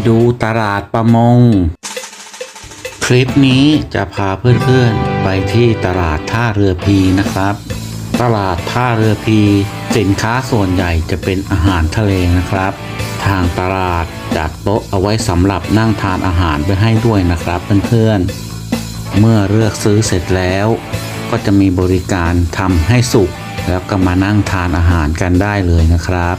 ดูตลาดประมงคลิปนี้จะพาเพื่อนๆไปที่ตลาดท่าเรือพีนะครับตลาดท่าเรือพีสินค้าส่วนใหญ่จะเป็นอาหารทะเลนะครับทางตลาดจัดโต๊ะเอาไว้สำหรับนั่งทานอาหารไว้ให้ด้วยนะครับเพื่อนๆเมื่อเลือกซื้อเสร็จแล้วก็จะมีบริการทำให้สุกแล้วก็มานั่งทานอาหารกันได้เลยนะครับ